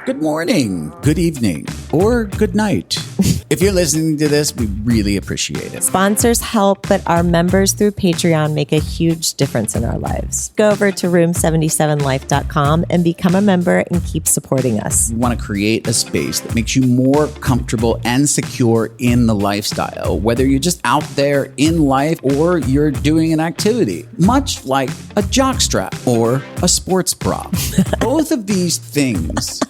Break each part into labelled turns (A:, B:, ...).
A: Good morning, good evening, or good night. If you're listening to this, we really appreciate it.
B: Sponsors help, but our members through Patreon make a huge difference in our lives. Go over to room77life.com and become a member and keep supporting us.
A: We want to create a space that makes you more comfortable and secure in the lifestyle, whether you're just out there in life or you're doing an activity, much like a jockstrap or a sports bra. Both of these things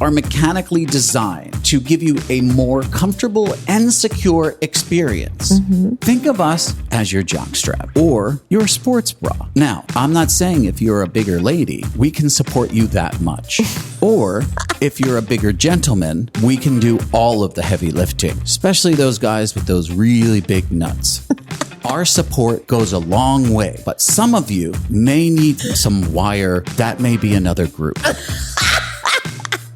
A: are mechanically designed to give you a more comfortable and secure experience. Think of us as your jockstrap or your sports bra. Now, I'm not saying if you're a bigger lady, we can support you that much. Or if you're a bigger gentleman, we can do all of the heavy lifting, especially those guys with those really big nuts. Our support goes a long way, but some of you may need some wire. That may be another group.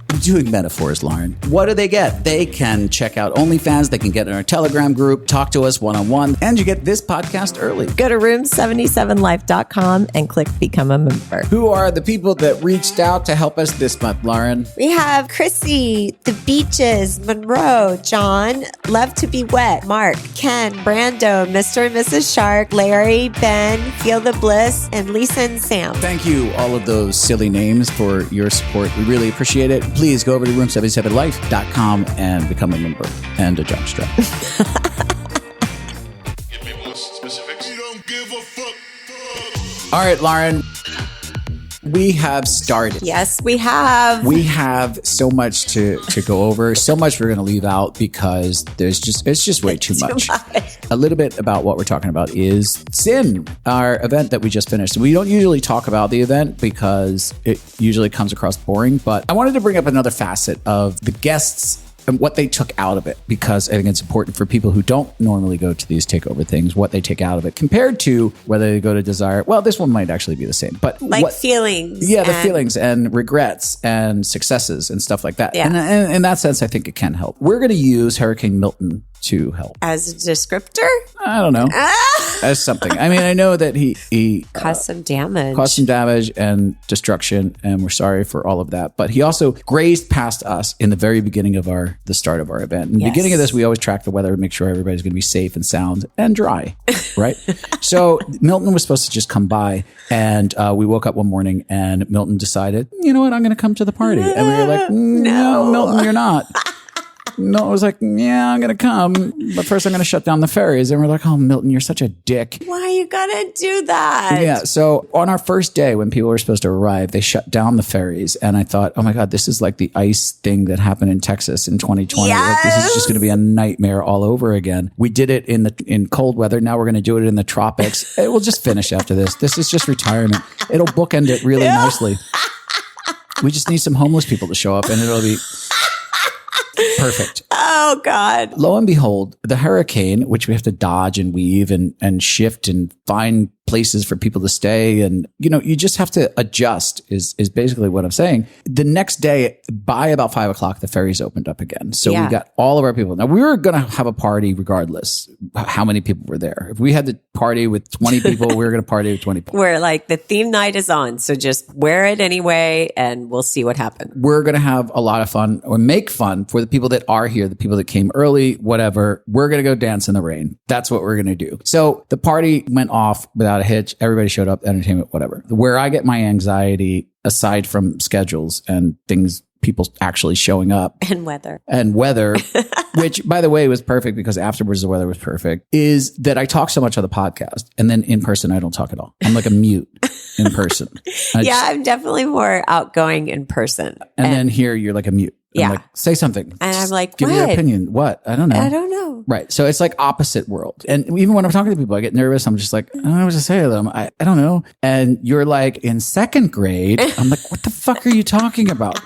A: I'm doing metaphors, Lauren. What do they get? They can check out OnlyFans. They can get in our Telegram group, talk to us one-on-one, and you get this podcast early.
B: Go to room77life.com and click Become a Member.
A: Who are the people that reached out to help us this month, Lauren?
C: We have Chrissy, The Beaches, Monroe, John, Love to Be Wet, Mark, Ken, Brando, Mr. and Mrs. Shark, Larry, Ben, Feel the Bliss, and Lisa and Sam.
A: Thank you, all of those silly names, for your support. We really appreciate it. Please go over to room77life.com and become a member and a jockstrap.
D: Give me more specifics. You don't give a fuck.
A: All right, Lauren, we have started.
C: Yes, we have.
A: We have so much to go over, so much we're going to leave out because it's just way too much. A little bit about what we're talking about is Sin, our event that we just finished. We don't usually talk about the event because it usually comes across boring, but I wanted to bring up another facet of the guests and what they took out of it, because I think it's important for people who don't normally go to these takeover things, what they take out of it compared to whether they go to Desire. Well, this one might actually be the same, but
C: like feelings.
A: Yeah, the feelings and regrets and successes and stuff like that.
C: Yeah.
A: And in that sense, I think it can help. We're going to use Hurricane Milton to help.
C: As a descriptor?
A: I don't know. As something. I mean, I know that he
C: caused some damage.
A: Caused some damage and destruction, and we're sorry for all of that. But he also grazed past us in the very beginning of the start of our event. In the beginning of this, we always track the weather and make sure everybody's going to be safe and sound and dry, right? So Milton was supposed to just come by, and we woke up one morning and Milton decided, you know what, I'm going to come to the party. And we were like, no, Milton, you're not. No, I was like, yeah, I'm going to come, but first I'm going to shut down the ferries. And we're like, oh, Milton, you're such a dick.
C: Why you gotta do that?
A: Yeah. So on our first day, when people were supposed to arrive, they shut down the ferries. And I thought, oh my God, this is like the ice thing that happened in Texas in 2020.
C: Yes.
A: Like, this is just going to be a nightmare all over again. We did it in cold weather. Now we're going to do it in the tropics. It will just finish after this. This is just retirement. It'll bookend it really nicely. We just need some homeless people to show up and it'll be perfect.
C: Oh, God.
A: Lo and behold, the hurricane, which we have to dodge and weave and shift and find places for people to stay. And, you know, you just have to adjust is basically what I'm saying. The next day, by about 5 o'clock, the ferries opened up again. So we got all of our people. Now, we were going to have a party regardless how many people were there. If we had the party with 20 people, we were going to party with 20 people.
C: We're like, the theme night is on. So just wear it anyway, and we'll see what happens.
A: We're going to have a lot of fun, or make fun for the people that are here, the people that came early, whatever. We're going to go dance in the rain. That's what we're going to do. So the party went off without a hitch. Everybody showed up, entertainment, whatever. Where I get my anxiety, aside from schedules and things, people actually showing up.
C: And weather,
A: which, by the way, was perfect because afterwards the weather was perfect, is that I talk so much on the podcast and then in person I don't talk at all. I'm like a mute in person.
C: I'm definitely more outgoing in person.
A: And then here you're like a mute. I'm like, say something.
C: And I'm like,
A: give me your opinion. What? I don't know. Right. So it's like opposite world. And even when I'm talking to people, I get nervous. I'm just like, I don't know what to say to them. I don't know. And you're like, in second grade, I'm like, what the fuck are you talking about?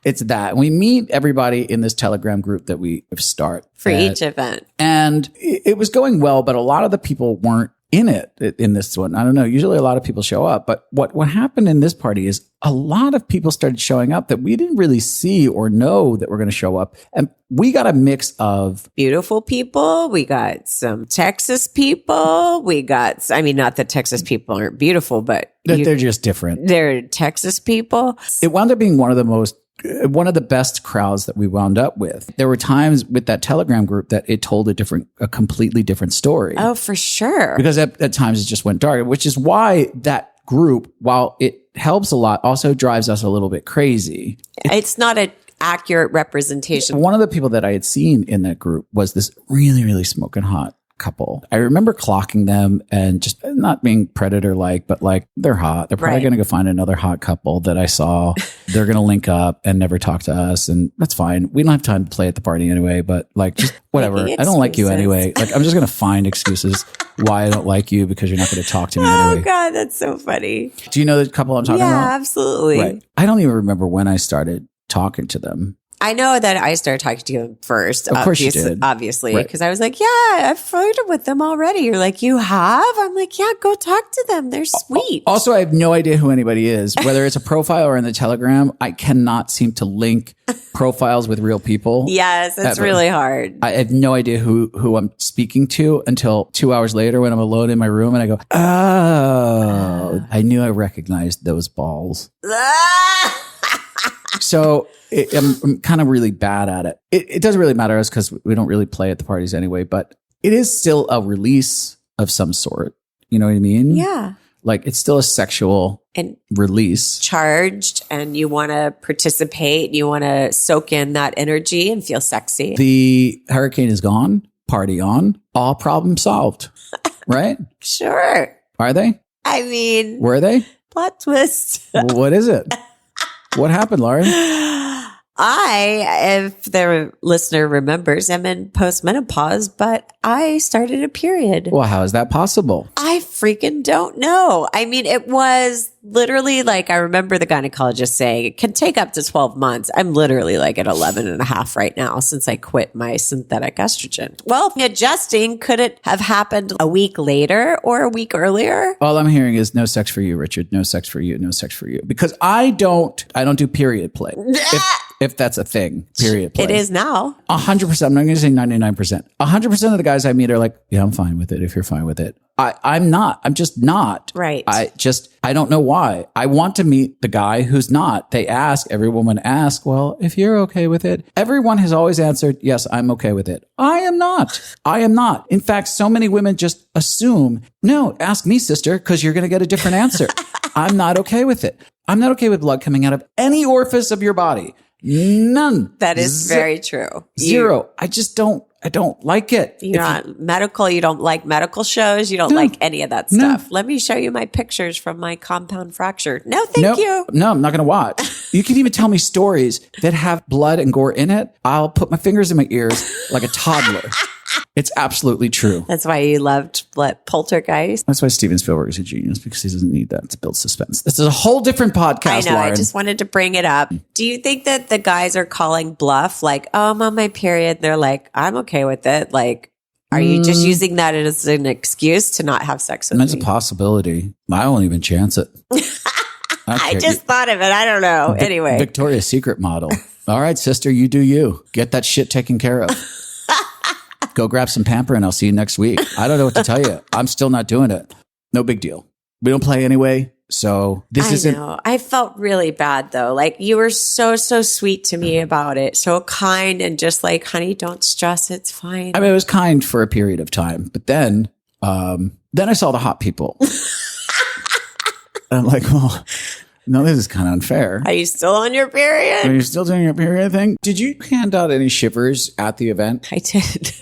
A: It's that. We meet everybody in this Telegram group that we start
C: for each event.
A: And it was going well, but a lot of the people weren't in in this one. I don't know. Usually a lot of people show up, but what happened in this party is a lot of people started showing up that we didn't really see or know that were going to show up. And we got a mix of
C: beautiful people. We got some Texas people. We got, I mean, not that Texas people aren't beautiful, but
A: they're just different.
C: They're Texas people.
A: It wound up being one of the best crowds that we wound up with. There were times with that Telegram group that it told a completely different story.
C: Oh, for sure.
A: Because at times it just went dark, which is why that group, while it helps a lot, also drives us a little bit crazy.
C: It's not an accurate representation.
A: One of the people that I had seen in that group was this really, really smoking hot couple. I remember clocking them and just not being predator-like, but like they're hot. They're probably going to go find another hot couple that I saw. They're going to link up and never talk to us. And that's fine. We don't have time to play at the party anyway, but like just whatever. I don't like you anyway. Like I'm just going to find excuses why I don't like you because you're not going to talk to me anyway.
C: Oh God, that's so funny.
A: Do you know the couple I'm talking about?
C: Yeah, absolutely.
A: Right. I don't even remember when I started talking to them.
C: I know that I started talking to you first.
A: Of course you did.
C: Obviously, because I was like, yeah, I've flirted with them already. You're like, you have? I'm like, yeah, go talk to them. They're sweet.
A: Also, I have no idea who anybody is, whether it's a profile or in the Telegram. I cannot seem to link profiles with real people.
C: Yes, it's really hard.
A: I have no idea who I'm speaking to until 2 hours later when I'm alone in my room and I go, oh, I knew I recognized those balls. So I'm kind of really bad at it. It doesn't really matter to us because we don't really play at the parties anyway, but it is still a release of some sort. You know what I mean?
C: Yeah.
A: Like it's still a sexual release.
C: Charged, and you want to participate. You want to soak in that energy and feel sexy.
A: The hurricane is gone. Party on. All problem solved. Right?
C: Sure.
A: Are they?
C: I mean.
A: Were they?
C: Plot twist.
A: What is it? What happened, Lauren?
C: If the listener remembers, I'm in postmenopause, but I started a period.
A: Well, how is that possible?
C: I freaking don't know. I mean, it was literally like, I remember the gynecologist saying it can take up to 12 months. I'm literally like at 11 and a half right now since I quit my synthetic estrogen. Well, adjusting, could it have happened a week later or a week earlier?
A: All I'm hearing is no sex for you, Richard. No sex for you. No sex for you. Because I don't do period play. If that's a thing, period play.
C: It is now.
A: 100%. I'm not going to say 99%. 100% of the guys I meet are like, yeah, I'm fine with it if you're fine with it. I'm not. I'm just not.
C: Right.
A: I don't know why. I want to meet the guy who's not. Every woman asks, well, if you're okay with it. Everyone has always answered, yes, I'm okay with it. I am not. I am not. In fact, so many women just assume, no, ask me, sister, because you're going to get a different answer. I'm not okay with it. I'm not okay with blood coming out of any orifice of your body. None.
C: That is very true.
A: Zero. I don't like it.
C: You're not medical. You don't like medical shows. You don't like any of that stuff. Let me show you my pictures from my compound fracture. No, thank you.
A: No, I'm not going to watch. You can even tell me stories that have blood and gore in it. I'll put my fingers in my ears like a toddler. It's absolutely true.
C: That's why you loved Poltergeist.
A: That's why Steven Spielberg is a genius, because he doesn't need that to build suspense. This is a whole different podcast,
C: I know.
A: Lauren.
C: I just wanted to bring it up. Do you think that the guys are calling bluff? Like, oh, I'm on my period. They're like, I'm okay with it. Like, are you just using that as an excuse to not have sex with me?
A: That's a possibility. I won't even chance it.
C: I just thought of it. I don't know. Anyway.
A: Victoria's Secret model. All right, sister, you do you. Get that shit taken care of. Go grab some Pamper and I'll see you next week. I don't know what to tell you. I'm still not doing it. No big deal. We don't play anyway. So this isn't.
C: I know. I felt really bad though. Like you were so sweet to me about it. So kind and just like, honey, don't stress. It's fine.
A: I mean, it was kind for a period of time, but then I saw the hot people. I'm like, well, no, this is kind of unfair.
C: Are you still on your period?
A: Are you still doing your period thing? Did you hand out any shivers at the event?
C: I did.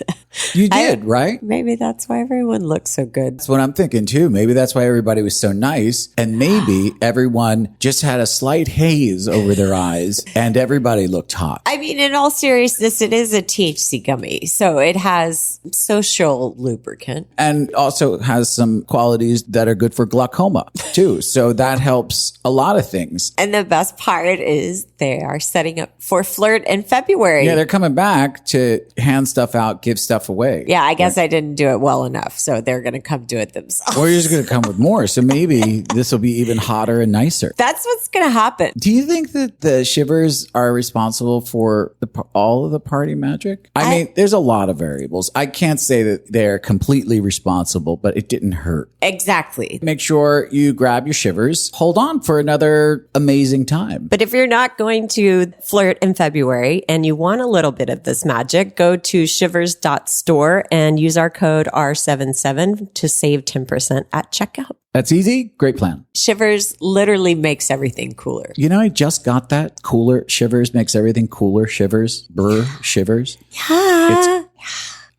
A: You did, right?
C: Maybe that's why everyone looks so good.
A: That's what I'm thinking too. Maybe that's why everybody was so nice. And maybe everyone just had a slight haze over their eyes and everybody looked hot.
C: I mean, in all seriousness, it is a THC gummy. So it has social lubricant.
A: And also has some qualities that are good for glaucoma too. So that helps a lot of things.
C: And the best part is they are setting up for Flirt in February.
A: Yeah, they're coming back to hand stuff out, give stuff away. way.
C: Yeah, I guess I didn't do it well enough, so they're going to come do it themselves.
A: Or you're just going to come with more. So maybe this will be even hotter and nicer.
C: That's what's going to happen.
A: Do you think that the shivers are responsible for all of the party magic? I mean, there's a lot of variables. I can't say that they're completely responsible, but it didn't hurt.
C: Exactly.
A: Make sure you grab your shivers. Hold on for another amazing time.
C: But if you're not going to flirt in February and you want a little bit of this magic, go to shivers.store and use our code R77 to save 10% at checkout.
A: That's easy. Great plan.
C: Shivers literally makes everything cooler.
A: You know, I just got that. Cooler shivers makes everything cooler. Shivers. Brr. Shivers.
C: Yeah.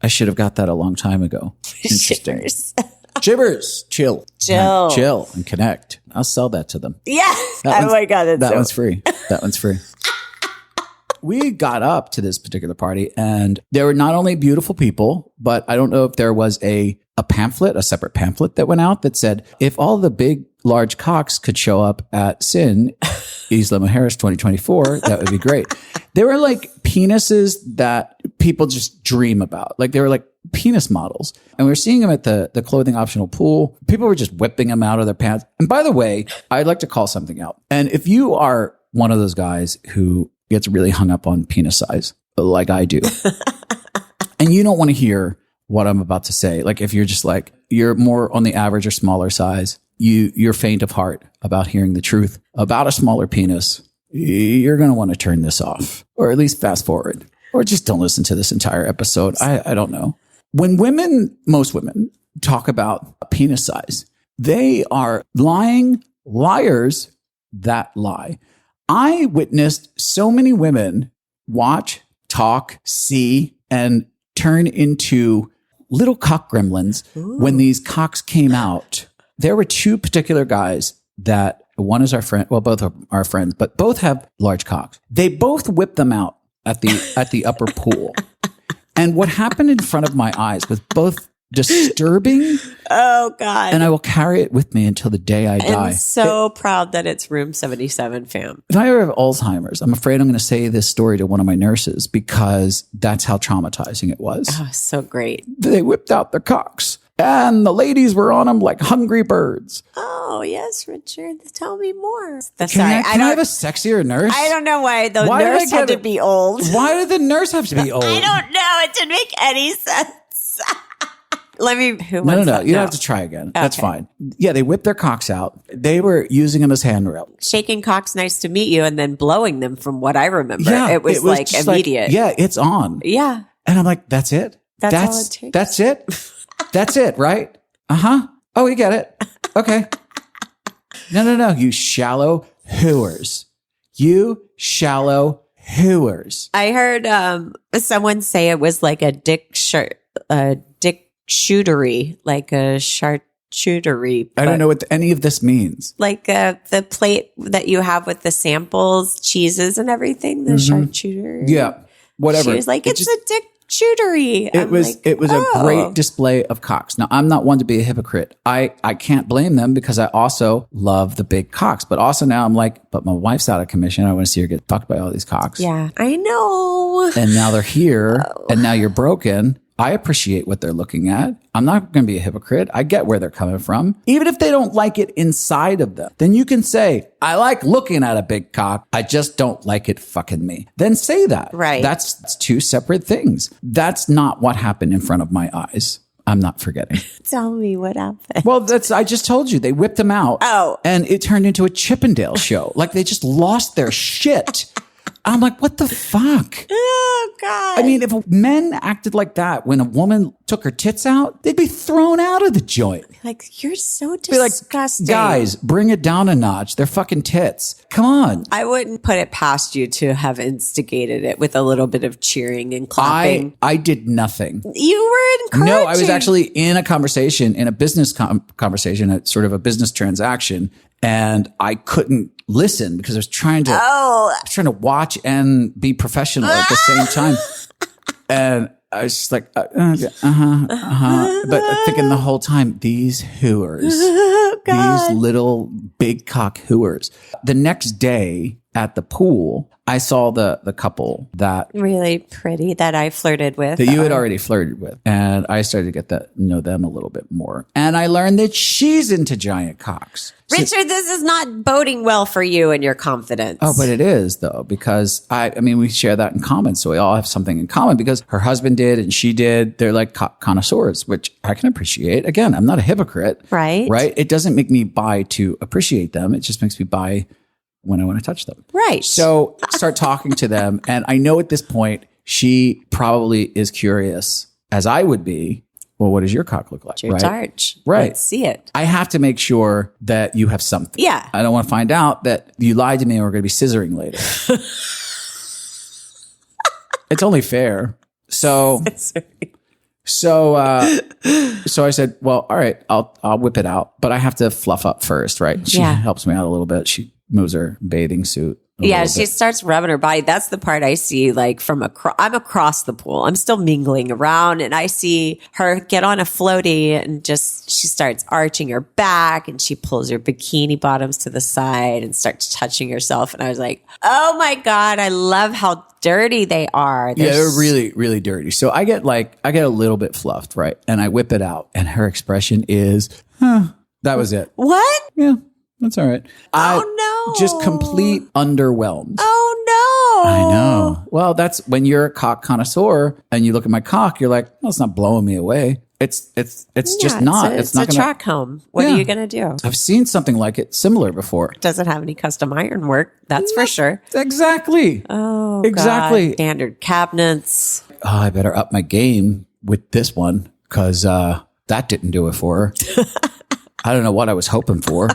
A: I should have got that a long time ago. Interesting.
C: Shivers.
A: Shivers. Chill.
C: Chill.
A: Chill and connect. I'll sell that to them.
C: Yeah.
A: That
C: Oh my God.
A: That one's free. That one's free. We got up to this particular party and there were not only beautiful people, but I don't know if there was a pamphlet, a separate pamphlet that went out that said, if all the big, large cocks could show up at Sin, Isla Mujeres 2024, that would be great. They were like penises that people just dream about. Like they were like penis models. And we were seeing them at the clothing optional pool. People were just whipping them out of their pants. And by the way, I'd like to call something out. And if you are one of those guys who gets really hung up on penis size, like I do, and you don't want to hear what I'm about to say, like if you're just like, you're more on the average or smaller size, you're faint of heart about hearing the truth about a smaller penis, you're going to want to turn this off, or at least fast forward, or just don't listen to this entire episode. I don't know. When most women talk about penis size, they are lying liars that lie. I witnessed so many women watch, talk, see, and turn into little cock gremlins. Ooh. When these cocks came out. There were two particular guys that one is our friend. Well, both are our friends, but both have large cocks. They both whipped them out at the upper pool. And what happened in front of my eyes was both disturbing.
C: Oh God.
A: And I will carry it with me until the day I die.
C: I'm so proud that it's Room 77 fam.
A: If I ever have Alzheimer's, I'm afraid I'm going to say this story to one of my nurses because that's how traumatizing it was.
C: Oh, so great.
A: They whipped out their cocks and the ladies were on them like hungry birds.
C: Oh, yes, Richard. Tell me more.
A: Can I have a sexier nurse?
C: I don't know why the nurse had to be old.
A: Why did the nurse have to be old?
C: I don't know. It didn't make any sense. No. You don't
A: have to try again. Okay. That's fine. Yeah, they whipped their cocks out. They were using them as handrails.
C: Shaking cocks, nice to meet you, and then blowing them from what I remember. Yeah, it was like immediate.
A: It's on.
C: Yeah.
A: And I'm like, that's it?
C: That's all it takes.
A: That's it? That's it, right? Uh-huh. Oh, we get it. Okay. No. You shallow hooers. You shallow hooers.
C: I heard someone say it was like a dick shootery, like a charcuterie.
A: I don't know what any of this means.
C: Like the plate that you have with the samples, cheeses and everything, the charcuterie.
A: Yeah, whatever.
C: She was like, it's a dick shootery.
A: It was a great display of cocks. Now, I'm not one to be a hypocrite. I can't blame them because I also love the big cocks. But also now I'm like, but my wife's out of commission. I want to see her get fucked by all these cocks.
C: Yeah, I know.
A: And now they're here and now you're broken. I appreciate what they're looking at. I'm not going to be a hypocrite. I get where they're coming from. Even if they don't like it inside of them, then you can say, I like looking at a big cock. I just don't like it fucking me. Then say that.
C: Right.
A: That's two separate things. That's not what happened in front of my eyes. I'm not forgetting.
C: Tell me what happened.
A: Well, I just told you. They whipped them out.
C: Oh.
A: And it turned into a Chippendale show. Like they just lost their shit. I'm like, what the fuck?
C: Oh, God.
A: I mean, if men acted like that when a woman took her tits out, they'd be thrown out of the joint.
C: Like, you're so
A: Be
C: disgusting.
A: like, guys, bring it down a notch. They're fucking tits. Come on.
C: I wouldn't put it past you to have instigated it with a little bit of cheering and clapping.
A: I did nothing.
C: You were encouraging.
A: No, I was actually in a conversation, in a business conversation, at sort of a business transaction. And I couldn't listen because I was trying to watch and be professional at the same time. And I was just like, But thinking the whole time, these hooers, these little big cock hooers. The next day, at the pool, I saw the couple that
C: Really pretty that I flirted with.
A: you had already flirted with. And I started to get to know them a little bit more. And I learned that she's into giant cocks.
C: Richard, this is not boding well for you and your confidence.
A: Oh, but it is though, because I mean, we share that in common. So we all have something in common because her husband did and she did. They're like connoisseurs, which I can appreciate. Again, I'm not a hypocrite.
C: Right.
A: Right. It doesn't make me buy to appreciate them. It just makes me buy when I want to touch them.
C: Right.
A: So start talking to them. And I know at this point, she probably is curious, as I would be. Well, what does your cock look like?
C: Your arch.
A: Right.
C: Let's see it.
A: I have to make sure that you have something.
C: Yeah.
A: I don't want to find out that you lied to me and we're going to be scissoring later. It's only fair. So I said, well, all right, I'll whip it out, but I have to fluff up first, right? She helps me out a little bit. She moves her bathing suit.
C: Yeah, she starts rubbing her body. That's the part I see, like from I'm across the pool. I'm still mingling around, and I see her get on a floaty and she starts arching her back, and she pulls her bikini bottoms to the side and starts touching herself. And I was like, oh my God, I love how dirty they are.
A: They're really, really dirty. So I get a little bit fluffed, right? And I whip it out, and her expression is, that was it.
C: What?
A: Yeah. That's all right.
C: Oh, no.
A: Just complete underwhelmed.
C: Oh, no.
A: I know. Well, that's when you're a cock connoisseur and you look at my cock, you're like, well, it's not blowing me away. It's just not.
C: It's
A: not
C: a track home. What are you going to do?
A: I've seen something like it similar before.
C: Doesn't have any custom iron work. That's for sure.
A: Exactly.
C: Oh,
A: exactly.
C: God. Standard cabinets.
A: Oh, I better up my game with this one because that didn't do it for her. I don't know what I was hoping for.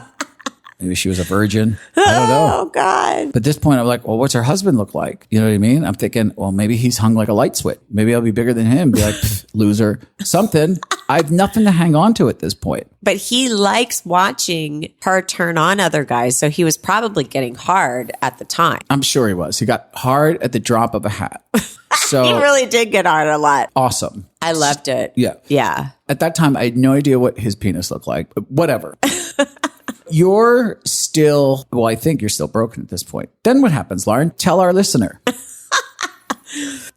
A: Maybe she was a virgin. I don't know.
C: Oh, God.
A: But at this point, I'm like, well, what's her husband look like? You know what I mean? I'm thinking, well, maybe he's hung like a light switch. Maybe I'll be bigger than him. Be like, loser. Something. I have nothing to hang on to at this point.
C: But he likes watching her turn on other guys. So he was probably getting hard at the time.
A: I'm sure he was. He got hard at the drop of a hat. So
C: He really did get hard a lot.
A: awesome.
C: I loved it.
A: Yeah.
C: Yeah.
A: At that time, I had no idea what his penis looked like. But whatever. You're still, well, I think you're still broken at this point. Then what happens, Lauren? Tell our listener.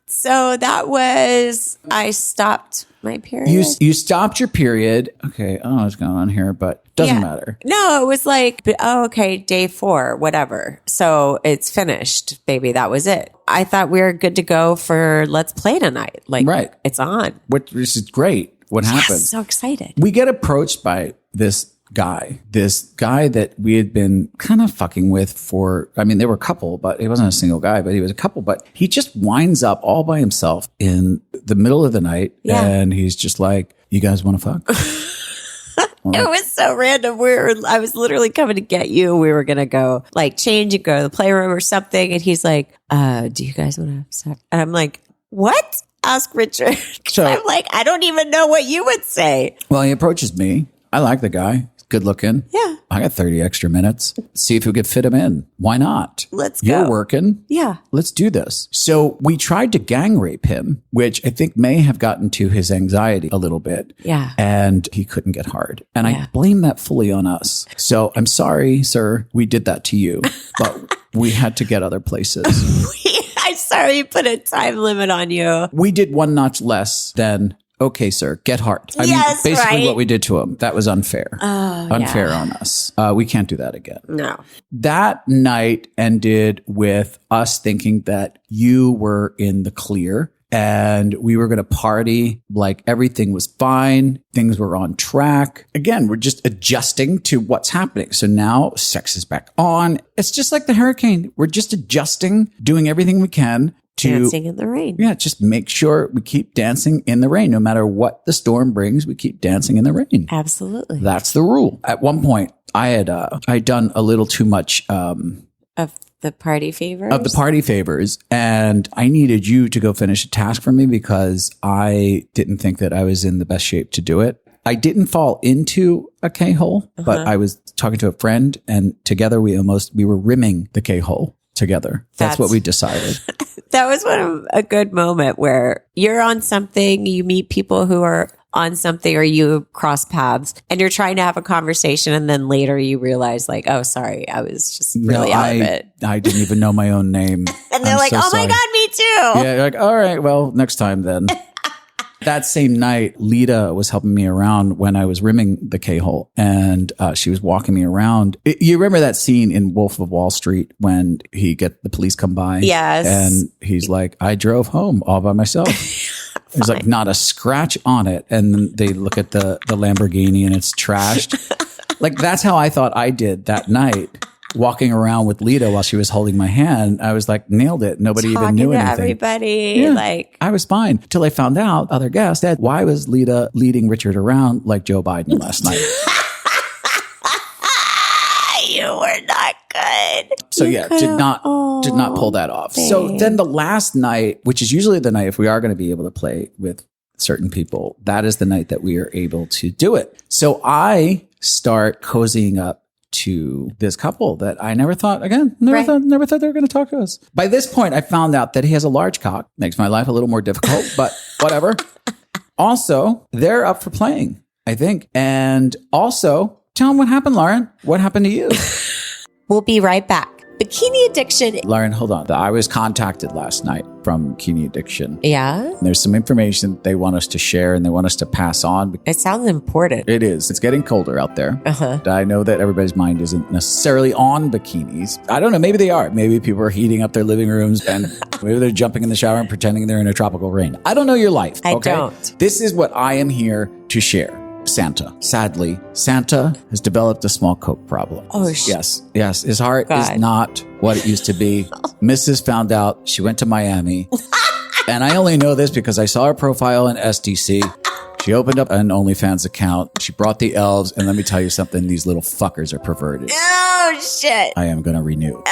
C: So that was, I stopped my period.
A: You stopped your period. Okay, I don't know what's going on here, but doesn't matter.
C: No, it was like, okay, day 4, whatever. So it's finished, baby. That was it. I thought we were good to go for let's play tonight. Like,
A: right.
C: It's on.
A: Which is great. What happened?
C: So excited.
A: We get approached by this guy that we had been kind of fucking with for, I mean, they were a couple, but he wasn't a single guy, but he was a couple, but he just winds up all by himself in the middle of the night.
C: Yeah.
A: And he's just like, you guys want to fuck?
C: It was so random. I was literally coming to get you. We were going to go like change and go to the playroom or something. And he's like, do you guys want to have sex? And I'm like, what? Ask Richard.
A: So-
C: I'm like, I don't even know what you would say.
A: Well, he approaches me. I like the guy. He's good looking.
C: Yeah.
A: I got 30 extra minutes. See if we could fit him in. Why not?
C: Let's go.
A: You're working.
C: Yeah.
A: Let's do this. So we tried to gang rape him, which I think may have gotten to his anxiety a little bit.
C: Yeah.
A: And he couldn't get hard. And
C: Yeah.
A: I blame that fully on us. So I'm sorry, sir, we did that to you, but we had to get other places.
C: I'm sorry you put a time limit on you.
A: We did one notch less than, okay, sir, get hard. I
C: Yes,
A: mean, basically
C: right.
A: what we did to him. That was unfair. Unfair
C: yeah.
A: on us. We can't do that again.
C: No.
A: That night ended with us thinking that you were in the clear and we were going to party like everything was fine. Things were on track. Again, we're just adjusting to what's happening. So now sex is back on. It's just like the hurricane. We're just adjusting, doing everything we can to
C: Dancing in the rain.
A: yeah, just make sure we keep dancing in the rain. No matter what the storm brings, we keep dancing in the rain.
C: Absolutely.
A: That's the rule. At one point, I had done a little too much
C: Of the party favors?
A: of the party favors, and I needed you to go finish a task for me because I didn't think that I was in the best shape to do it. I didn't fall into a K-hole, but I was talking to a friend, and together we were rimming the K-hole together. That's what we decided.
C: That was a good moment where you're on something, you meet people who are on something or you cross paths and you're trying to have a conversation and then later you realize like, oh, sorry, I was just really out of it.
A: I didn't even know my own name.
C: And they're
A: I'm
C: like,
A: so
C: oh my
A: sorry.
C: God, me too.
A: Yeah, you're like, all right, well, next time then. That same night, Lita was helping me around when I was rimming the K-hole, and she was walking me around. You remember that scene in Wolf of Wall Street when the police come by?
C: Yes.
A: And he's like, I drove home all by myself. There's like not a scratch on it. And then they look at the Lamborghini and it's trashed. Like that's how I thought I did that night. Walking around with Lita while she was holding my hand, I was like, nailed it. Nobody even knew anything.
C: Everybody,
A: Yeah,
C: like
A: I was fine till I found out other guests that why was Lita leading Richard around like Joe Biden last night?
C: you were not good.
A: So yeah, did not pull that off. So then the last night, which is usually the night if we are going to be able to play with certain people, that is the night that we are able to do it. So I start cozying up to this couple that I never thought thought they were going to talk to us. By this point, I found out that he has a large cock. Makes my life a little more difficult, but whatever. Also, they're up for playing, I think. And also, tell them what happened, Lauren. What happened to you?
C: We'll be right back. Bikini addiction.
A: Lauren, hold on. I was contacted last night from Bikini Addiction.
C: Yeah.
A: There's some information they want us to share and they want us to pass on.
C: It sounds important.
A: It is. It's getting colder out there.
C: Uh-huh.
A: I know that everybody's mind isn't necessarily on bikinis. I don't know. Maybe they are. Maybe people are heating up their living rooms and maybe they're jumping in the shower and pretending they're in a tropical rain. I don't know your life.
C: I
A: okay?
C: don't.
A: This is what I am here to share. Santa. Sadly, Santa has developed a small coke problem.
C: Oh, shit.
A: Yes. His heart is not what it used to be. Mrs. found out. She went to Miami. And I only know this because I saw her profile in SDC. She opened up an OnlyFans account. She brought the elves. And let me tell you something. These little fuckers are perverted.
C: Oh, shit.
A: I am going to renew.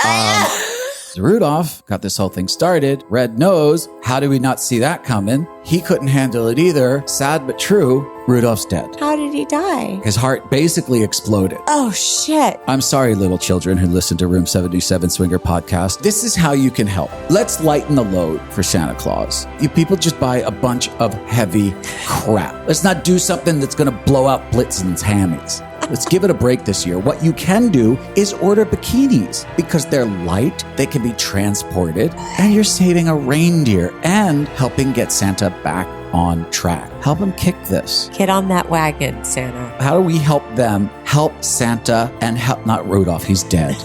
A: Rudolph got this whole thing started. Red nose. How did we not see that coming? He couldn't handle it either. Sad but true. Rudolph's dead.
C: How did he die?
A: His heart basically exploded.
C: Oh, shit.
A: I'm sorry, little children who listen to Room 77 Swinger Podcast. This is how you can help. Let's lighten the load for Santa Claus. You people just buy a bunch of heavy crap. Let's not do something that's going to blow out Blitzen's hammies. Let's give it a break this year. What you can do is order bikinis because they're light, they can be transported, and you're saving a reindeer and helping get Santa back on track. Help him kick this.
C: Get on that wagon, Santa.
A: How do we help them help Santa and help not Rudolph? He's dead.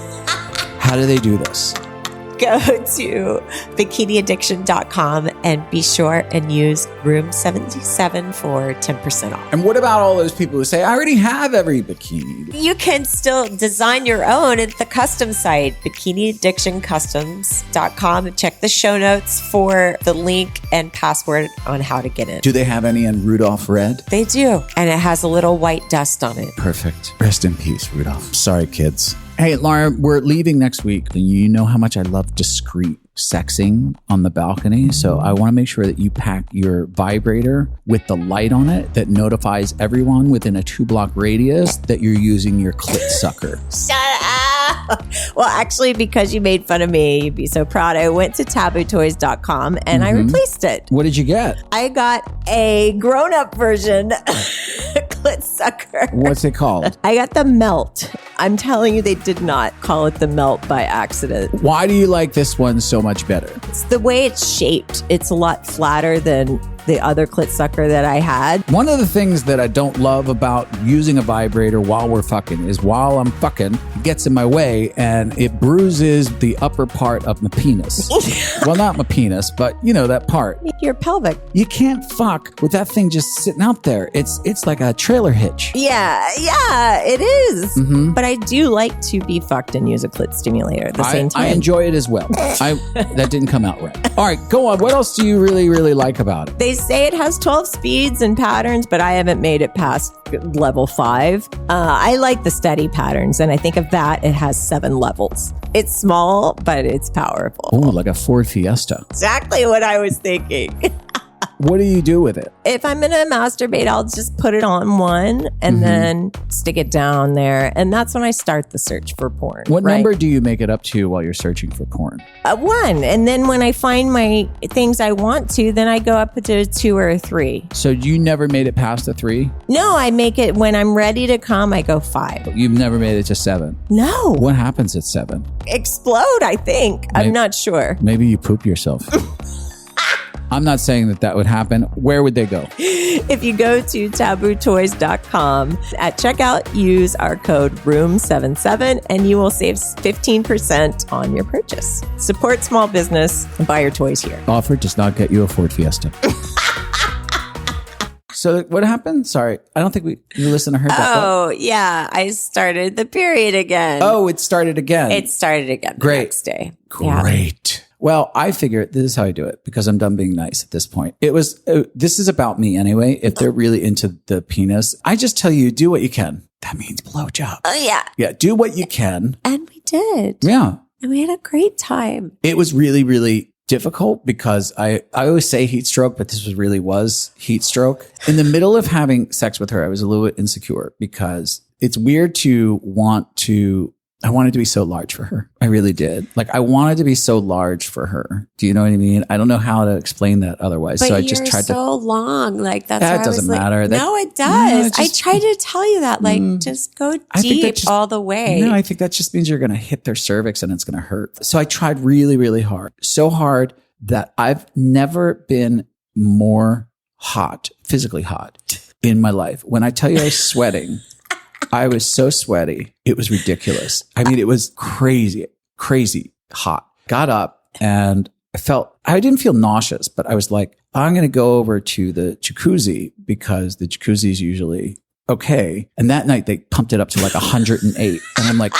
A: How do they do this?
C: Go to bikiniaddiction.com and be sure and use Room 77 for 10% off.
A: And what about all those people who say, I already have every bikini?
C: You can still design your own at the custom site, bikiniaddictioncustoms.com. Check the show notes for the link and password on how to get in.
A: Do they have any in Rudolph red?
C: They do. And it has a little white dust on it.
A: Perfect. Rest in peace, Rudolph. Sorry, kids. Hey, Lauren, we're leaving next week. And you know how much I love discreet sexing on the balcony. So I want to make sure that you pack your vibrator with the light on it that notifies everyone within a 2-block radius that you're using your clit sucker.
C: Shut up. Well, actually, because you made fun of me, you'd be so proud. I went to tabootoys.com and I replaced it.
A: What did you get?
C: I got a grown-up version clit sucker.
A: What's it called?
C: I got the Melt. I'm telling you, they did not call it the Melt by accident.
A: Why do you like this one so much better?
C: It's the way it's shaped. It's a lot flatter than the other clit sucker that I had.
A: One of the things that I don't love about using a vibrator while we're fucking is while I'm fucking, it gets in my way and it bruises the upper part of my penis. Well, not my penis, but you know, that part.
C: Your pelvic.
A: You can't fuck with that thing just sitting out there. It's like a trailer hitch.
C: Yeah, it is. But I do like to be fucked and use a clit stimulator at the same time.
A: I enjoy it as well. That didn't come out right. All right, go on. What else do you really, really like about it?
C: They say it has 12 speeds and patterns, but I haven't made it past level 5. I like the steady patterns, and I think of that, it has 7 levels. It's small, but it's powerful.
A: Oh, like a Ford Fiesta.
C: Exactly what I was thinking.
A: What do you do with it?
B: If I'm going to masturbate, I'll just put it on one and then stick it down there. And that's when I start the search for porn.
A: What
B: right?
A: number do you make it up to while you're searching for porn?
B: One. And then when I find my things I want to, then I go up to a 2 or a 3.
A: So you never made it past a 3?
B: No, I make it when I'm ready to come, I go 5.
A: You've never made it to 7?
B: No.
A: What happens at 7?
B: Explode, I think. I'm not sure.
A: Maybe you poop yourself. I'm not saying that would happen. Where would they go?
B: If you go to tabootoys.com at checkout, use our code ROOM77 and you will save 15% on your purchase. Support small business and buy your toys here.
A: Offer does not get you a Ford Fiesta. So what happened? Sorry, I don't think you listened to her.
C: Oh, yeah. I started the period again.
A: Oh, it started again.
C: It started again the next day.
A: Great. Well, I figure this is how I do it because I'm done being nice at this point. This is about me anyway. If they're really into the penis, I just tell you, do what you can. That means blowjob.
C: Oh, yeah.
A: Yeah, do what you can.
C: And we did.
A: Yeah.
C: And we had a great time.
A: It was really, really difficult because I always say heat stroke, but this was heat stroke. In the middle of having sex with her, I was a little bit insecure because it's weird to I wanted to be so large for her. I really did. Like I wanted to be so large for her. Do you know what I mean? I don't know how to explain that otherwise.
C: But
A: so I just tried
C: so long. Like that's
A: that doesn't matter.
C: No, it does. I tried to tell you that. Like just go deep all the way.
A: No, I think that just means you're going to hit their cervix and it's going to hurt. So I tried really, really hard. So hard that I've never been more hot, physically hot in my life. When I tell you I was sweating, I was so sweaty. It was ridiculous. I mean, it was crazy hot. Got up and I didn't feel nauseous, but I was like, I'm going to go over to the jacuzzi because the jacuzzi is usually okay. And that night they pumped it up to like 108. And I'm like,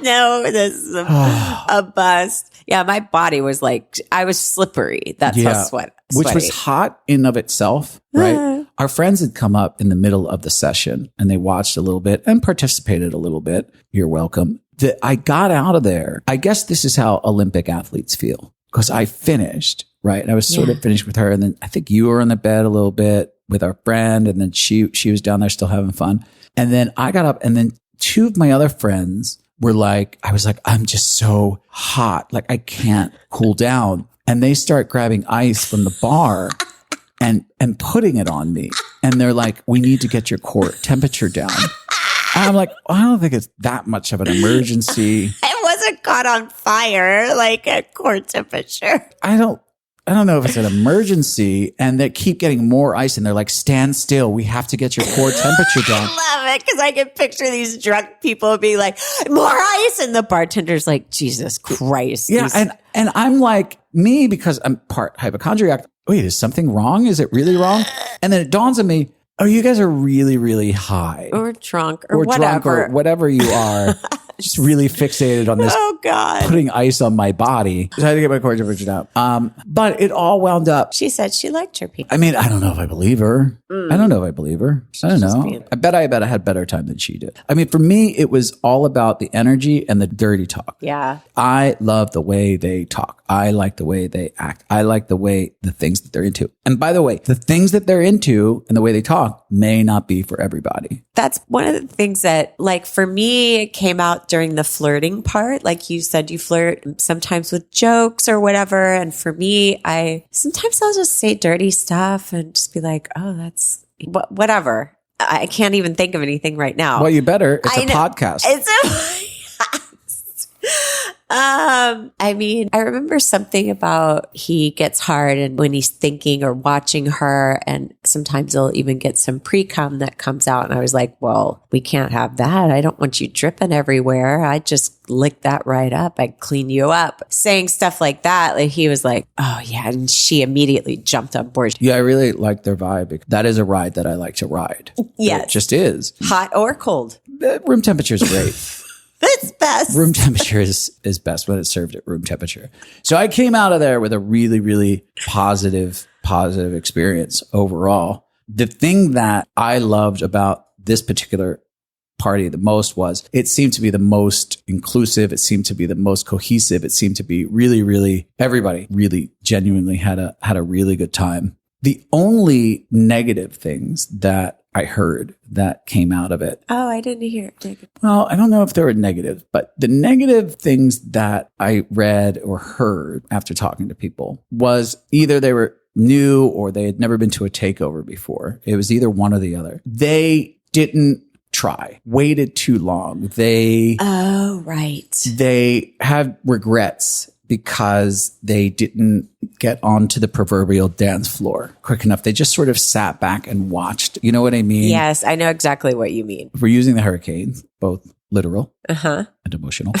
C: no, this is a bust. Yeah, my body was like, I was slippery. That's how sweaty.
A: Which was hot in of itself, right? Our friends had come up in the middle of the session and they watched a little bit and participated a little bit. You're welcome. I got out of there. I guess this is how Olympic athletes feel because I finished, right? And I was sort of finished with her. And then I think you were on the bed a little bit with our friend. And then she was down there still having fun. And then I got up and then 2 of my other friends were like, I was like, I'm just so hot. Like I can't cool down. And they start grabbing ice from the bar and putting it on me. And they're like, we need to get your core temperature down. And I'm like, I don't think it's that much of an emergency.
C: It wasn't caught on fire like at core temperature.
A: I don't know if it's an emergency. And they keep getting more ice and they're like, stand still. We have to get your core temperature down.
C: I love it because I can picture these drunk people being like, more ice. And the bartender's like, Jesus Christ.
A: Yeah. And I'm like, me, because I'm part hypochondriac. Wait, is something wrong? Is it really wrong? And then it dawns on me, oh, you guys are really, really high.
C: Or drunk or whatever.
A: Drunk or whatever you are. Just really fixated on this.
C: Oh God.
A: Putting ice on my body. So I had to get my core temperature down. But it all wound up.
C: She said she liked your people.
A: I mean, I don't know if I believe her. I don't know if I believe her. I don't know. I bet I had better time than she did. I mean, for me, it was all about the energy and the dirty talk.
C: Yeah.
A: I love the way they talk. I like the way they act. I like the things that they're into. And by the way, the things that they're into and the way they talk may not be for everybody.
C: That's one of the things that, like, for me, it came out during the flirting part. Like you said, you flirt sometimes with jokes or whatever. And for me, sometimes I'll just say dirty stuff and just be like, oh, that's whatever. I can't even think of anything right now.
A: Well, you better. It's a podcast.
C: I mean, I remember something about he gets hard and when he's thinking or watching her, and sometimes he'll even get some pre-cum that comes out. And I was like, well, we can't have that. I don't want you dripping everywhere. I just lick that right up. I'd clean you up. Saying stuff like that. Like he was like, oh yeah. And she immediately jumped on board.
A: Yeah, I really like their vibe. That is a ride that I like to ride.
C: Yes.
A: It just is.
C: Hot or cold.
A: Room temperature is great.
C: It's best.
A: Room temperature is best when it's served at room temperature. So I came out of there with a really, really positive experience overall. The thing that I loved about this particular party the most was it seemed to be the most inclusive. It seemed to be the most cohesive. It seemed to be really, really, everybody really genuinely had a really good time. The only negative things that I heard that came out of it.
C: Oh, I didn't hear it.
A: Well, I don't know if they were negative, but the negative things that I read or heard after talking to people was either they were new or they had never been to a takeover before. It was either one or the other. They didn't try, waited too long. They had regrets because they didn't get onto the proverbial dance floor quick enough. They just sort of sat back and watched. You know what I mean?
C: Yes, I know exactly what you mean.
A: If we're using the hurricanes, both literal and emotional.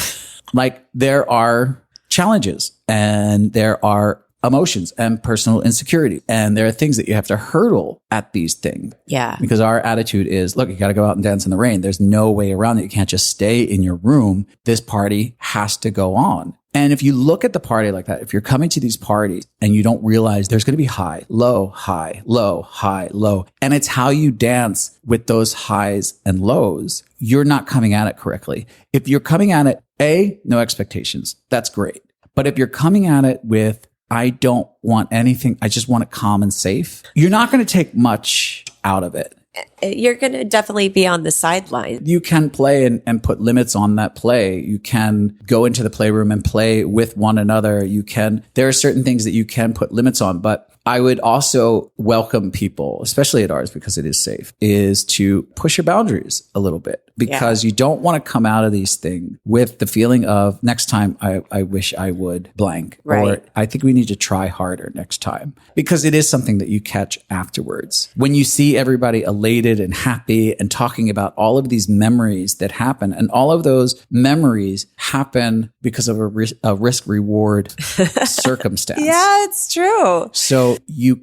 A: Like there are challenges and there are emotions and personal insecurity. And there are things that you have to hurdle at these things.
C: Yeah.
A: Because our attitude is, look, you got to go out and dance in the rain. There's no way around it. You can't just stay in your room. This party has to go on. And if you look at the party like that, if you're coming to these parties and you don't realize there's going to be high, low, high, low, high, low, and it's how you dance with those highs and lows, you're not coming at it correctly. If you're coming at it, no expectations, that's great. But if you're coming at it with, I don't want anything, I just want it calm and safe, you're not going to take much out of it.
C: You're going to definitely be on the sideline.
A: You can play and put limits on that play. You can go into the playroom and play with one another. There are certain things that you can put limits on, but I would also welcome people, especially at ours, because it is safe, is to push your boundaries a little bit because you don't want to come out of these things with the feeling of next time I wish I would blank, or I think we need to try harder next time, because it is something that you catch afterwards. When you see everybody elated and happy and talking about all of these memories that happen, and all of those memories happen because of a risk reward circumstance.
C: Yeah, it's true.
A: So you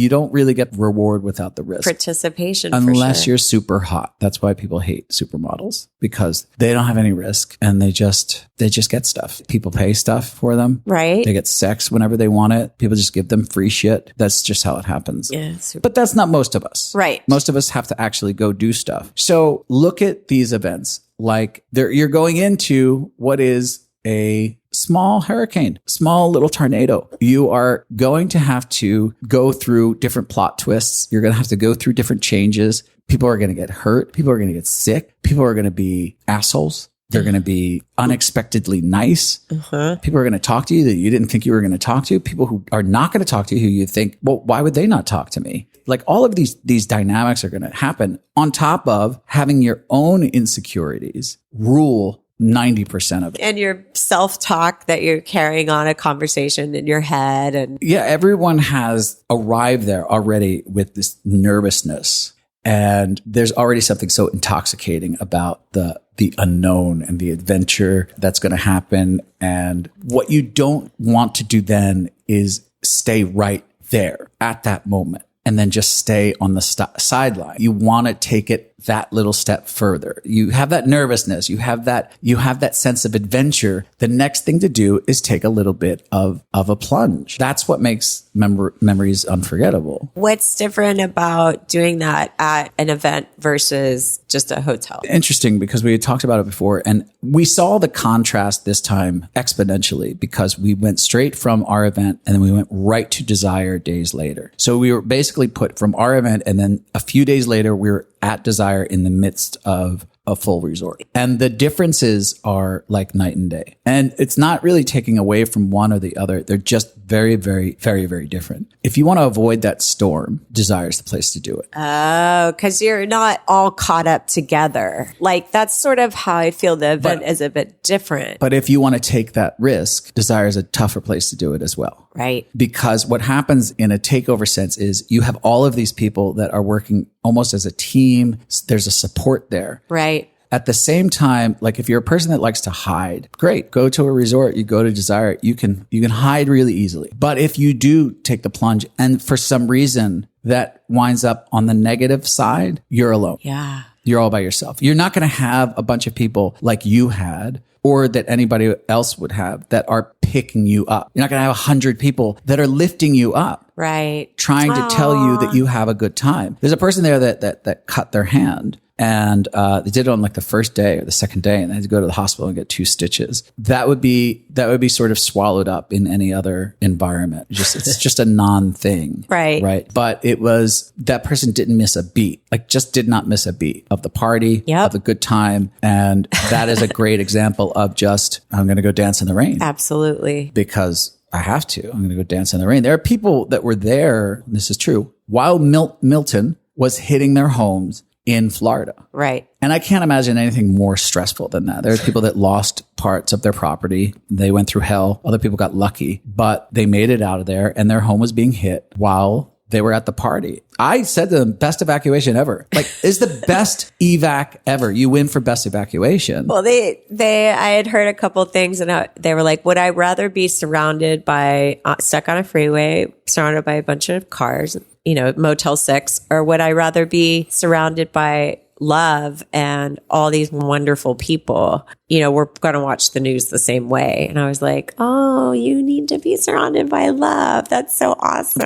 A: don't really get reward without the risk.
C: Participation,
A: unless you're super hot. That's why people hate supermodels, because they don't have any risk and they just get stuff. People pay stuff for them.
C: Right.
A: They get sex whenever they want it. People just give them free shit. That's just how it happens.
C: Yeah.
A: But that's not most of us.
C: Right.
A: Most of us have to actually go do stuff. So look at these events like you're going into what is a small hurricane, small little tornado. You are going to have to go through different plot twists. You're going to have to go through different changes. People are going to get hurt. People are going to get sick. People are going to be assholes. They're going to be unexpectedly nice. People are going to talk to you that you didn't think you were going to talk to. People who are not going to talk to you who you think, well, why would they not talk to me? Like all of these dynamics are going to happen on top of having your own insecurities rule 90% of it.
C: And your self-talk that you're carrying on a conversation in your head. And
A: yeah, everyone has arrived there already with this nervousness. And there's already something so intoxicating about the unknown and the adventure that's going to happen. And what you don't want to do then is stay right there at that moment and then just stay on the sideline. You want to take it that little step further. You have that nervousness. You have that sense of adventure. The next thing to do is take a little bit of a plunge. That's what makes memories unforgettable.
C: What's different about doing that at an event versus just a hotel?
A: Interesting, because we had talked about it before, and we saw the contrast this time exponentially because we went straight from our event and then we went right to Desire days later. So we were basically put from our event, and then a few days later we were at Desire in the midst of a full resort. And the differences are like night and day. And it's not really taking away from one or the other. They're just very, very, very, very different. If you want to avoid that storm, Desire is the place to do it.
C: Oh, because you're not all caught up together. Like that's sort of how I feel the event is a bit different.
A: But if you want to take that risk, Desire is a tougher place to do it as well.
C: Right.
A: Because what happens in a takeover sense is you have all of these people that are working almost as a team. There's a support there.
C: Right.
A: At the same time, like if you're a person that likes to hide, great, go to a resort, you go to Desire, you can hide really easily. But if you do take the plunge and for some reason that winds up on the negative side, you're alone.
C: Yeah.
A: You're all by yourself. You're not going to have a bunch of people like you had or that anybody else would have that are picking you up. You're not going to have 100 people that are lifting you up.
C: Right.
A: Trying to tell you that you have a good time. There's a person there that cut their hand And they did it on like the first day or the second day, and they had to go to the hospital and get 2 stitches. That would be sort of swallowed up in any other environment. It's just a non-thing.
B: Right.
A: But it was, that person didn't miss a beat, like just did not miss a beat of the party, of the good time. And that is a great example of just, I'm going to go dance in the rain.
B: Absolutely.
A: Because I have to. I'm going to go dance in the rain. There are people that were there, and this is true, while Milton was hitting their homes in Florida.
B: Right.
A: And I can't imagine anything more stressful than that. There's people that lost parts of their property. They went through hell. Other people got lucky, but they made it out of there, and their home was being hit while they were at the party. I said to them, best evacuation ever. Like, it's the best evac ever. You win for best evacuation.
B: Well, I had heard a couple of things, and they were like, would I rather be surrounded by, stuck on a freeway, surrounded by a bunch of cars, Motel 6, or would I rather be surrounded by love and all these wonderful people? We're going to watch the news the same way. And I was like, oh, you need to be surrounded by love. That's so awesome.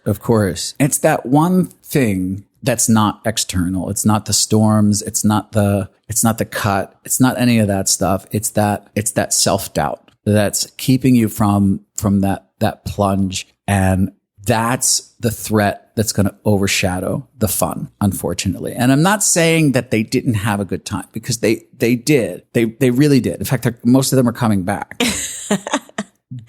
A: Of course. It's that one thing that's not external. It's not the storms. It's not the cut. It's not any of that stuff. It's that self-doubt that's keeping you from that plunge. And that's the threat that's going to overshadow the fun, unfortunately. And I'm not saying that they didn't have a good time, because they did. They really did. In fact, most of them are coming back.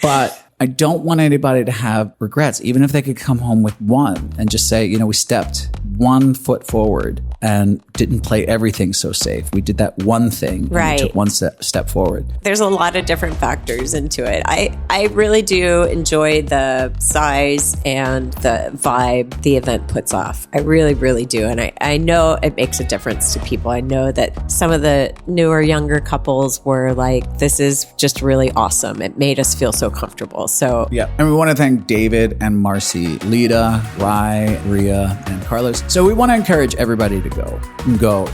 A: But I don't want anybody to have regrets, even if they could come home with one and just say, we stepped 1 foot forward and didn't play everything so safe. We did that one thing.
B: Right.
A: And we took one step forward.
B: There's a lot of different factors into it. I really do enjoy the size and the vibe the event puts off. I really, really do. And I know it makes a difference to people. I know that some of the newer, younger couples were like, this is just really awesome. It made us feel so comfortable. So
A: yeah. And we want to thank David and Marcy, Lita, Rai, Ria, and Carlos. So we want to encourage everybody to go.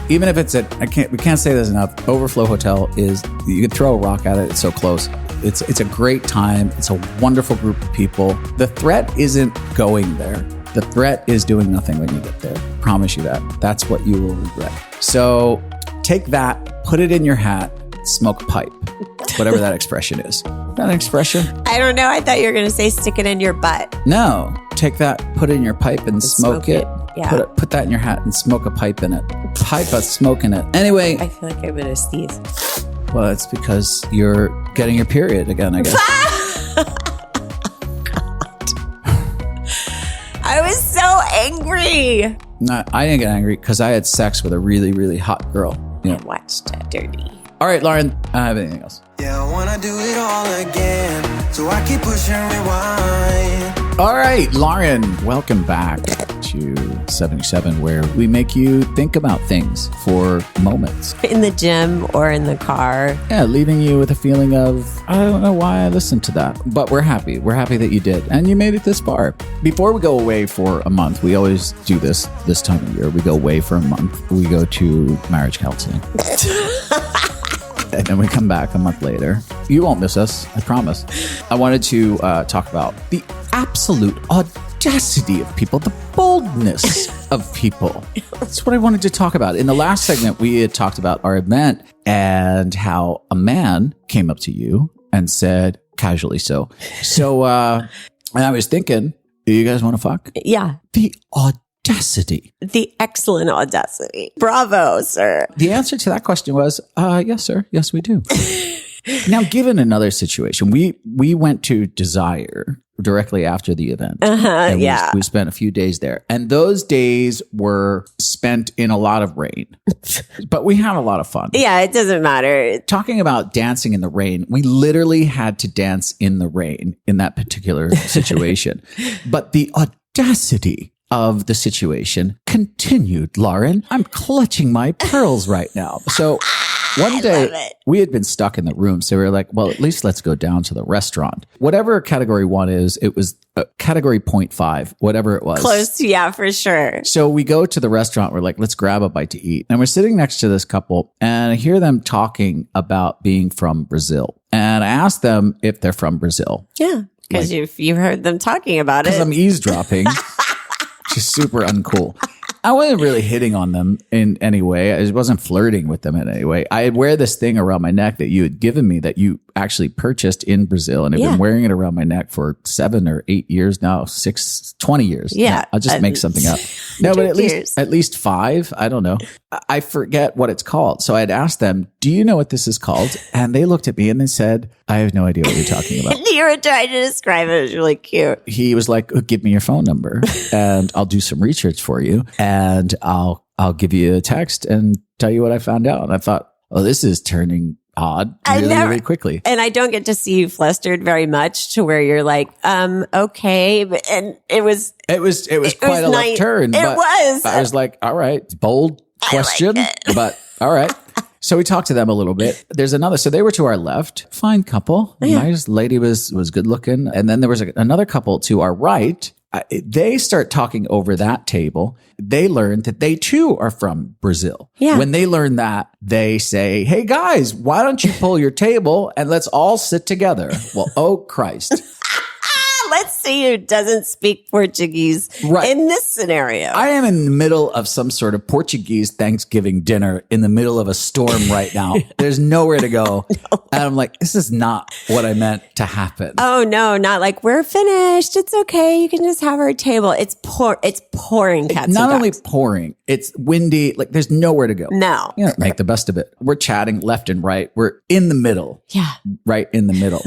A: Even if it's we can't say this enough. Overflow Hotel you could throw a rock at it. It's so close. It's a great time. It's a wonderful group of people. The threat isn't going there. The threat is doing nothing when you get there. Promise you that. That's what you will regret. So take that, put it in your hat, smoke a pipe, whatever that expression is. Is that an expression?
B: I don't know. I thought you were going to say stick it in your butt.
A: No. Take that, put it in your pipe and smoke it.
B: Yeah.
A: Put that in your hat and smoke a pipe in it. Pipe a smoke in it. Anyway.
B: I feel like I'm going to sneeze.
A: Well, it's because you're getting your period again, I guess.
B: I was so angry.
A: No, I didn't get angry because I had sex with a really, really hot girl.
B: I watched Dirty.
A: All right, Lauren, I don't have anything else.
E: Yeah, I want to do it all again, so I keep pushing rewind.
A: All right, Lauren, welcome back to 77, where we make you think about things for moments.
B: In the gym or in the car.
A: Yeah, leaving you with a feeling of, I don't know why I listened to that, but we're happy. We're happy that you did, and you made it this far. Before we go away for a month, we always do this time of year. We go away for a month. We go to marriage counseling. And then we come back a month later. You won't miss us, I promise. I wanted to talk about the absolute audacity of people, the boldness of people. That's what I wanted to talk about. In the last segment, we had talked about our event and how a man came up to you and said, casually so, and I was thinking, do you guys want to fuck?
B: Yeah.
A: The audacity.
B: The excellent audacity. Bravo, sir.
A: The answer to that question was, yes, sir. Yes, we do. Now, given another situation, we went to Desire directly after the event. And
B: yeah.
A: We spent a few days there. And those days were spent in a lot of rain. But we had a lot of fun.
B: Yeah, it doesn't matter.
A: Talking about dancing in the rain, we literally had to dance in the rain in that particular situation. But the audacity of the situation continued, Lauren. I'm clutching my pearls right now. So one day we had been stuck in the room. So we were like, well, at least let's go down to the restaurant. Whatever category 1 is, it was category 0.5, whatever it was.
B: Close, yeah, for sure.
A: So we go to the restaurant. We're like, let's grab a bite to eat. And we're sitting next to this couple and I hear them talking about being from Brazil. And I asked them if they're from Brazil.
B: Yeah, because you've heard them talking about it.
A: Because I'm eavesdropping. Which is super uncool. I wasn't really hitting on them in any way. I wasn't flirting with them in any way. I wear this thing around my neck that you had given me that you actually purchased in Brazil. And I've been wearing it around my neck for 7 or 8 years now, 20 years.
B: Yeah.
A: I'll just make something up. No, but at least 5. I don't know. I forget what it's called. So I had asked them, do you know what this is called? And they looked at me and they said, I have no idea what you're talking about.
C: You were trying to describe it. It was really cute.
A: He was like, give me your phone number and I'll do some research for you. And I'll give you a text and tell you what I found out. And I thought, oh, this is turning odd really quickly.
C: And I don't get to see you flustered very much to where you're like, okay. And it was
A: quite a left turn.
C: It was.
A: I was like, all right, bold question, but all right. So we talked to them a little bit. There's another. So they were to our left. Fine couple.
C: Yeah.
A: Nice lady was good looking. And then there was another couple to our right. They start talking over that table. They learn that they too are from Brazil.
C: Yeah.
A: When they learn that, they say, hey guys, why don't you pull your table and let's all sit together? Well, oh Christ.
C: Let's see who doesn't speak Portuguese in this scenario.
A: I am in the middle of some sort of Portuguese Thanksgiving dinner in the middle of a storm right now. There's nowhere to go. No. And I'm like, this is not what I meant to happen.
C: Oh, no, not like we're finished. It's okay. You can just have our table. It's pouring cats.
A: Not only pouring, it's windy. Like there's nowhere to go.
C: No.
A: You know, make the best of it. We're chatting left and right. We're in the middle.
C: Yeah.
A: Right in the middle.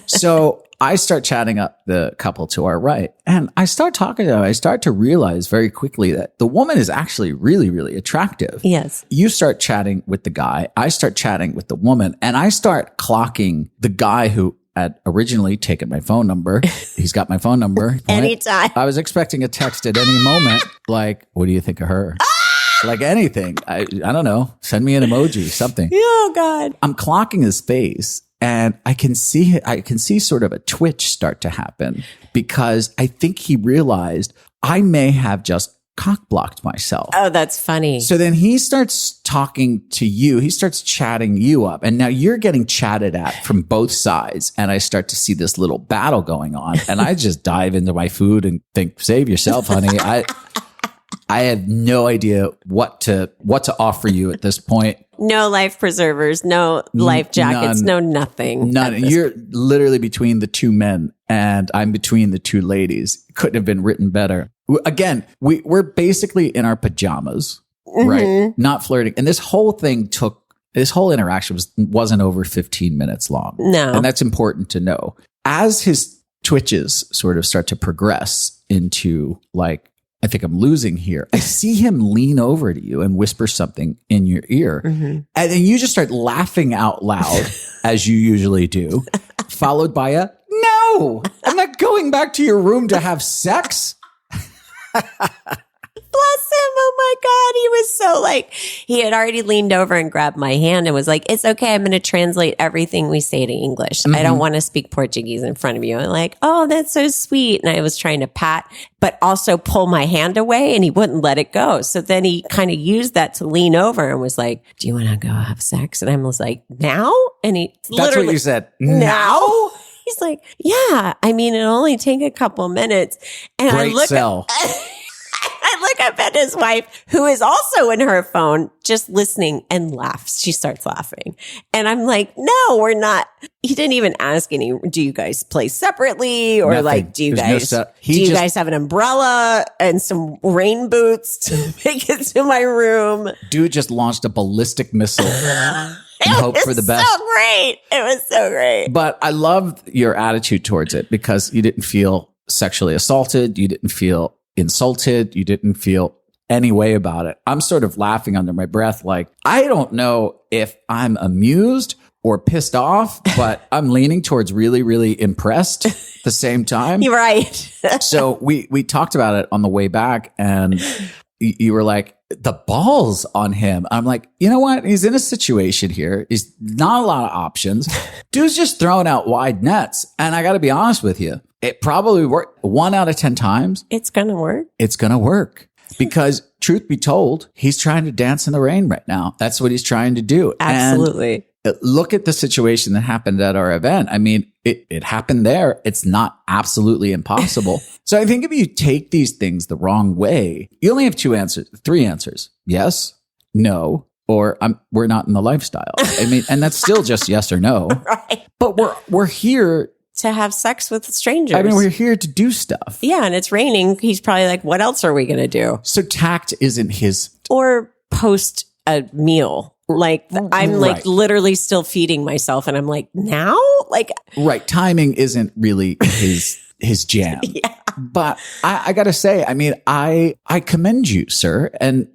A: So I start chatting up the couple to our right and I start talking to them. I start to realize very quickly that the woman is actually really, really attractive.
C: Yes.
A: You start chatting with the guy. I start chatting with the woman and I start clocking the guy who had originally taken my phone number. He's got my phone number.
C: Anytime.
A: I was expecting a text at any moment. Like, what do you think of her? Like anything. I don't know. Send me an emoji, something.
C: Oh God.
A: I'm clocking his face. And I can see sort of a twitch start to happen because I think he realized I may have just cock blocked myself.
C: Oh, that's funny.
A: So then he starts talking to you. He starts chatting you up. And now you're getting chatted at from both sides. And I start to see this little battle going on. And I just dive into my food and think, save yourself, honey. I have no idea what to offer you at this point.
C: No life preservers, no life jackets, no nothing.
A: None. You're literally between the two men and I'm between the two ladies. Couldn't have been written better. Again, we're basically in our pajamas, right? Not flirting. And this whole interaction wasn't over 15 minutes long.
C: No.
A: And that's important to know. As his twitches sort of start to progress into like, I think I'm losing here. I see him lean over to you and whisper something in your ear. And then you just start laughing out loud, as you usually do, followed by a, no, I'm not going back to your room to have sex.
C: Bless him. Oh my God. He was so like, he had already leaned over and grabbed my hand and was like, it's okay. I'm going to translate everything we say to English. I don't want to speak Portuguese in front of you. I'm like, oh, that's so sweet. And I was trying to pat, but also pull my hand away and he wouldn't let it go. So then he kind of used that to lean over and was like, do you want to go have sex? And I was like, now? And
A: that's what you said. Now?
C: He's like, yeah, I mean, it'll only take a couple minutes. And
A: Great sell.
C: I look up at his wife, who is also in her phone, just listening and laughs. She starts laughing. And I'm like, no, we're not. He didn't even ask any, do you guys play separately? Or
A: Nothing.
C: like, do you guys have an umbrella and some rain boots to make it to my room?
A: Dude just launched a ballistic missile. And hope for the best.
C: So great. It was so great.
A: But I loved your attitude towards it because you didn't feel sexually assaulted. You didn't feel insulted. You didn't feel any way about it. I'm sort of laughing under my breath. Like, I don't know if I'm amused or pissed off, but I'm leaning towards really, really impressed at the same time.
C: You're right.
A: So we talked about it on the way back and you were like, the balls on him. I'm like, you know what? He's in a situation here. He's not a lot of options. Dude's just throwing out wide nets. And I got to be honest with you. It probably worked 1 out of 10 times.
C: It's going to work.
A: It's going to work because truth be told, he's trying to dance in the rain right now. That's what he's trying to do.
C: Absolutely.
A: And look at the situation that happened at our event. I mean, it happened there. It's not absolutely impossible. So I think if you take these things the wrong way, you only have three answers. Yes, no, or we're not in the lifestyle. I mean, and that's still just yes or no.
B: Right.
A: But we're here
B: to have sex with strangers.
A: I mean, we're here to do stuff.
B: Yeah, and it's raining. He's probably like, what else are we going to do?
A: So tact isn't his.
B: Or post a meal. Like I'm like literally still feeding myself and I'm like, now? Like
A: right. Timing isn't really his jam.
B: Yeah.
A: But I got to say, I mean, I commend you, sir. And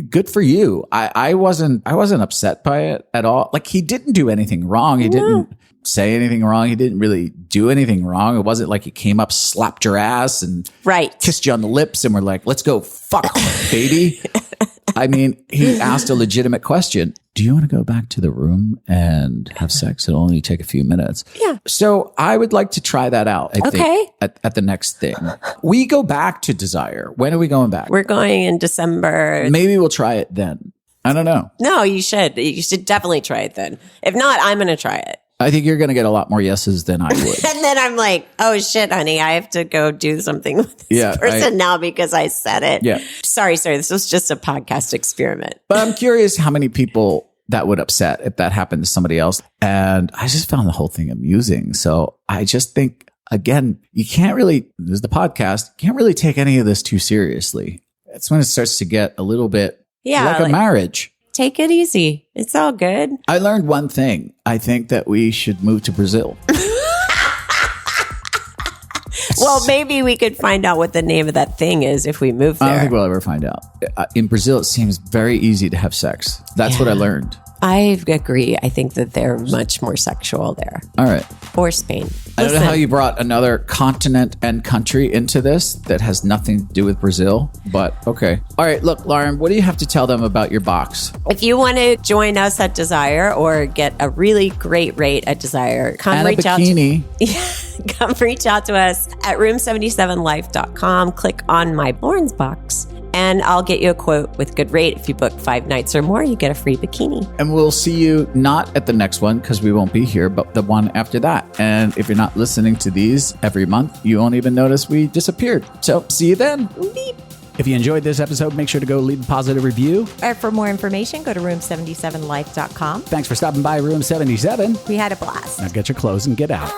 A: good for you. I wasn't upset by it at all. Like he didn't do anything wrong. He didn't say anything wrong. He didn't really do anything wrong. It wasn't like he came up, slapped your ass and kissed you on the lips and we're like, let's go fuck, baby. I mean, he asked a legitimate question. Do you want to go back to the room and have sex? It'll only take a few minutes.
B: Yeah.
A: So I would like to try that out. I think, at the next thing. We go back to Desire. When are we going back?
B: We're going in December.
A: Maybe we'll try it then. I don't know.
B: No, you should. You should definitely try it then. If not, I'm going to try it.
A: I think you're going to get a lot more yeses than I would.
B: And then I'm like, oh shit, honey, I have to go do something with this person now because I said it.
A: Yeah.
B: Sorry. This was just a podcast experiment.
A: But I'm curious how many people that would upset if that happened to somebody else. And I just found the whole thing amusing. So I just think, again, you can't really, this is the podcast, can't really take any of this too seriously. That's when it starts to get a little bit like a marriage.
B: Take it easy. It's all good.
A: I learned one thing. I think that we should move to Brazil.
B: Well, maybe we could find out what the name of that thing is if we move there.
A: I don't think we'll ever find out. In Brazil, it seems very easy to have sex. That's what I learned.
B: I agree. I think that they're much more sexual there.
A: All right.
B: Or Spain.
A: I don't know how you brought another continent and country into this that has nothing to do with Brazil, but okay. All right. Look, Lauren, what do you have to tell them about your box?
B: If you want to join us at Desire or get a really great rate at Desire, come reach out to us at room77life.com. Click on my Borns box. And I'll get you a quote with good rate. If you book 5 nights or more, you get a free bikini.
A: And we'll see you not at the next one because we won't be here, but the one after that. And if you're not listening to these every month, you won't even notice we disappeared. So see you then.
B: Beep.
A: If you enjoyed this episode, make sure to go leave a positive review.
F: Or for more information, go to room77life.com.
A: Thanks for stopping by Room 77.
F: We had a blast.
A: Now get your clothes and get out.